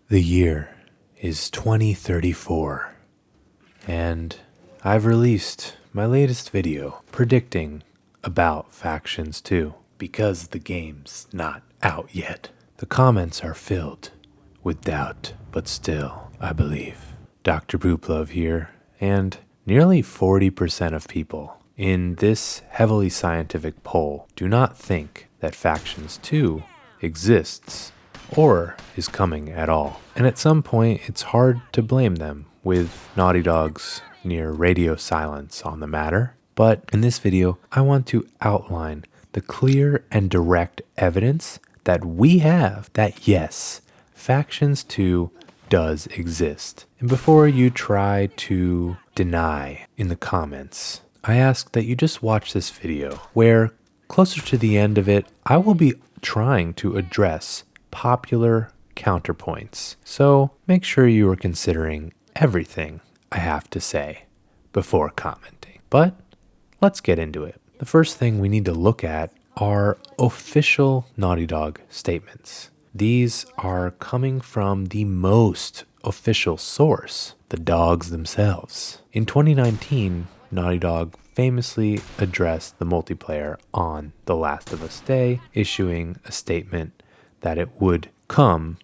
The year is 2034, and I've released my latest video predicting about Factions 2 because the game's not out yet. The comments are filled with doubt, but still, I believe. Dr. Booplove here, and nearly 40% of people in this heavily scientific poll do not think that Factions 2 exists or is coming at all. And at some point, it's hard to blame them with Naughty Dog's near radio silence on the matter. But in this video, I want to outline the clear and direct evidence that we have that yes, Factions 2 does exist. And before you try to deny in the comments, I ask that you just watch this video where closer to the end of it, I will be trying to address popular counterpoints. So make sure you are considering everything I have to say before commenting. But let's get into it. The first thing we need to look at are official Naughty Dog statements. These are coming from the most official source, the dogs themselves. In 2019, Naughty Dog famously addressed the multiplayer on The Last of Us Day, issuing a statement that it would come,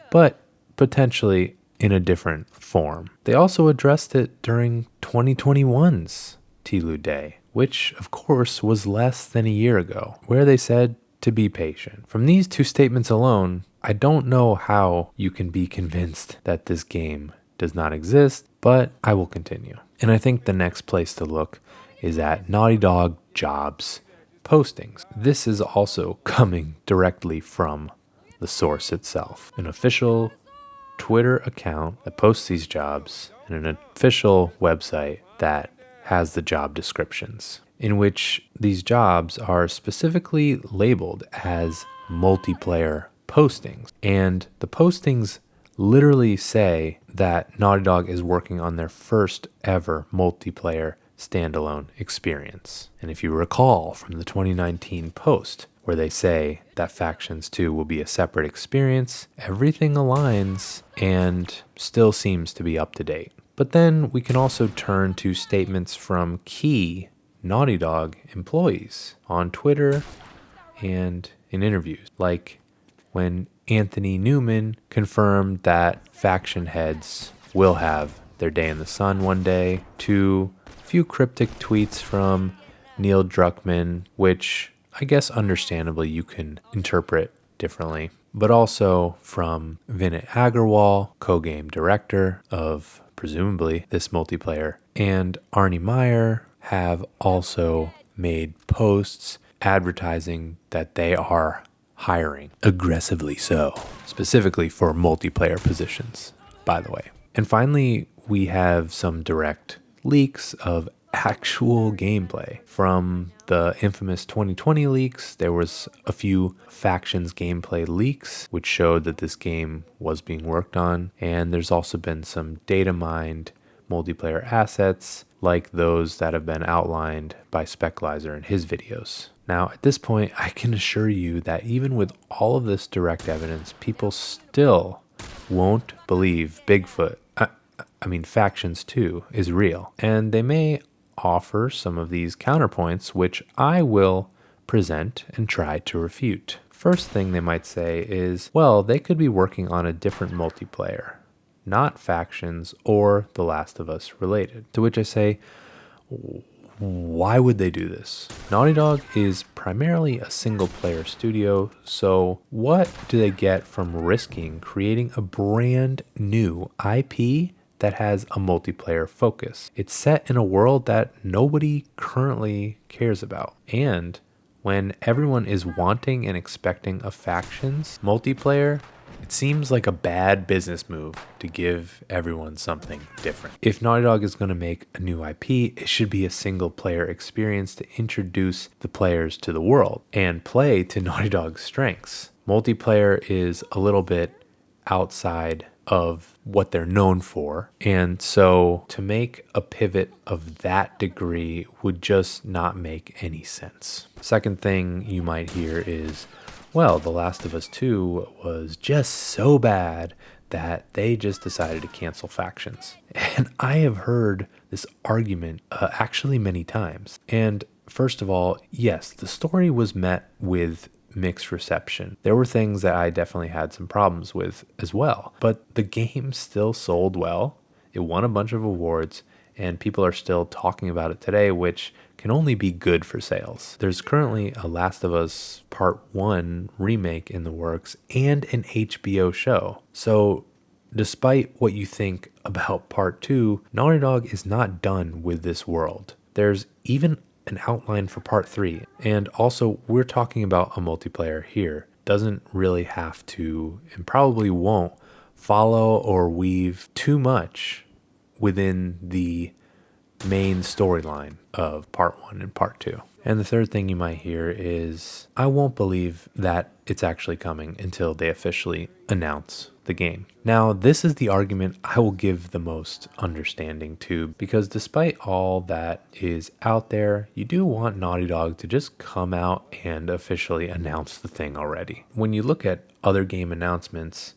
but potentially in a different form. They also addressed it during 2021's Tilu Day, which of course was less than a year ago, where they said to be patient. From these two statements alone, I don't know how you can be convinced that this game does not exist, but I will continue. And I think the next place to look is at Naughty Dog jobs postings. This is also coming directly from the source itself, an official Twitter account that posts these jobs and an official website that has the job descriptions, in which these jobs are specifically labeled as multiplayer postings. And the postings literally say that Naughty Dog is working on their first ever multiplayer standalone experience. And if you recall from the 2019 post where they say that Factions 2 will be a separate experience, everything aligns and still seems to be up to date. But then we can also turn to statements from key Naughty Dog employees on Twitter and in interviews, like when Anthony Newman confirmed that faction heads will have their day in the sun one day, to a few cryptic tweets from Neil Druckmann, which I guess understandably you can interpret differently, but also from Vinit Agarwal, co-game director of presumably this multiplayer, and Arnie Meyer have also made posts advertising that they are hiring, aggressively so, specifically for multiplayer positions, by the way. And finally, we have some direct leaks of actual gameplay. From the infamous 2020 leaks, there was a few Factions gameplay leaks which showed that this game was being worked on, and there's also been some data mined multiplayer assets like those that have been outlined by Speclizer in his videos. Now, at this point, I can assure you that even with all of this direct evidence, people still won't believe Factions 2 is real, and they may offer some of these counterpoints, which I will present and try to refute. First thing they might say is, well, they could be working on a different multiplayer, not Factions or The Last of Us related. To which I say, why would they do this? Naughty Dog is primarily a single-player studio, so what do they get from risking creating a brand new IP that has a multiplayer focus? It's set in a world that nobody currently cares about. And when everyone is wanting and expecting a Factions multiplayer, it seems like a bad business move to give everyone something different. If Naughty Dog is going to make a new IP, it should be a single player experience to introduce the players to the world and play to Naughty Dog's strengths. Multiplayer is a little bit outside of what they're known for, and so to make a pivot of that degree would just not make any sense. Second thing you might hear is, well, The Last of Us 2 was just so bad that they just decided to cancel factions. And I have heard this argument actually many times. And first of all, yes, the story was met with mixed reception. There were things that I definitely had some problems with as well, but the game still sold well. It won a bunch of awards, and people are still talking about it today, which can only be good for sales. There's currently a Last of Us Part 1 remake in the works and an HBO show. So despite what you think about Part 2, Naughty Dog is not done with this world. There's even an outline for Part 3. And also, we're talking about a multiplayer here. Doesn't really have to, and probably won't, follow or weave too much within the main storyline of Part 1 and Part 2. And the third thing you might hear is, I won't believe that it's actually coming until they officially announce the game. Now, this is the argument I will give the most understanding to, because despite all that is out there, you do want Naughty Dog to just come out and officially announce the thing already. When you look at other game announcements,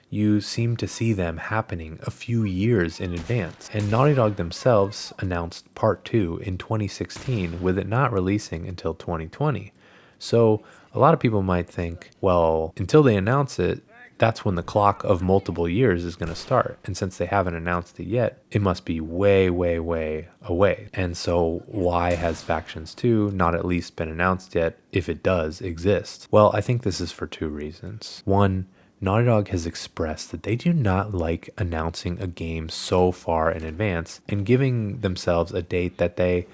you seem to see them happening a few years in advance. And Naughty Dog themselves announced Part 2 in 2016, with it not releasing until 2020. So a lot of people might think, well, until they announce it, that's when the clock of multiple years is going to start. And since they haven't announced it yet, it must be way, way, way away. And so why has Factions 2 not at least been announced yet, if it does exist? Well, I think this is for two reasons. One, Naughty Dog has expressed that they do not like announcing a game so far in advance and giving themselves a date that they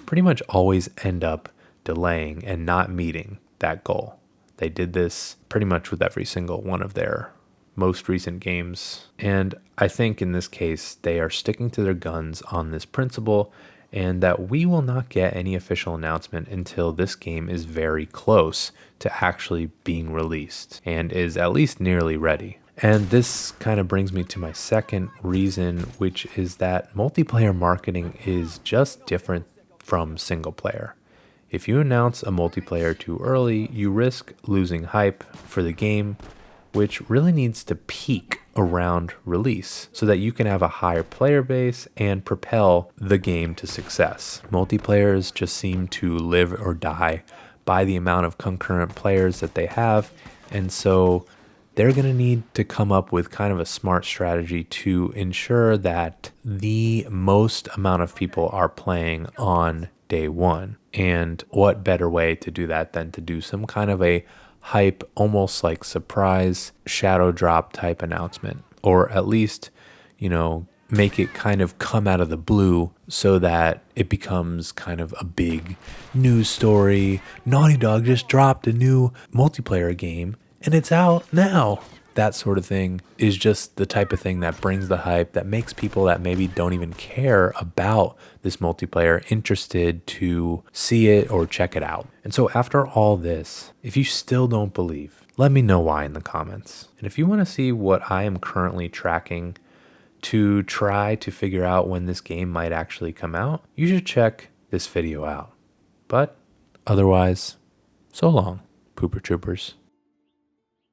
pretty much always end up delaying and not meeting that goal. They did this pretty much with every single one of their most recent games. And I think in this case, they are sticking to their guns on this principle, and that we will not get any official announcement until this game is very close to actually being released and is at least nearly ready. And this kind of brings me to my second reason, which is that multiplayer marketing is just different from single player. If you announce a multiplayer too early, you risk losing hype for the game, which really needs to peak around release so that you can have a higher player base and propel the game to success. Multiplayers just seem to live or die by the amount of concurrent players that they have, and so they're going to need to come up with kind of a smart strategy to ensure that the most amount of people are playing on day one. And what better way to do that than to do some kind of a hype, almost like surprise shadow drop type announcement, or at least, make it kind of come out of the blue so that it becomes kind of a big news story. Naughty Dog just dropped a new multiplayer game and it's out now. That sort of thing is just the type of thing that brings the hype, that makes people that maybe don't even care about this multiplayer interested to see it or check it out. And so after all this, if you still don't believe, let me know why in the comments. And if you want to see what I am currently tracking to try to figure out when this game might actually come out, you should check this video out. But otherwise, so long, Pooper Troopers.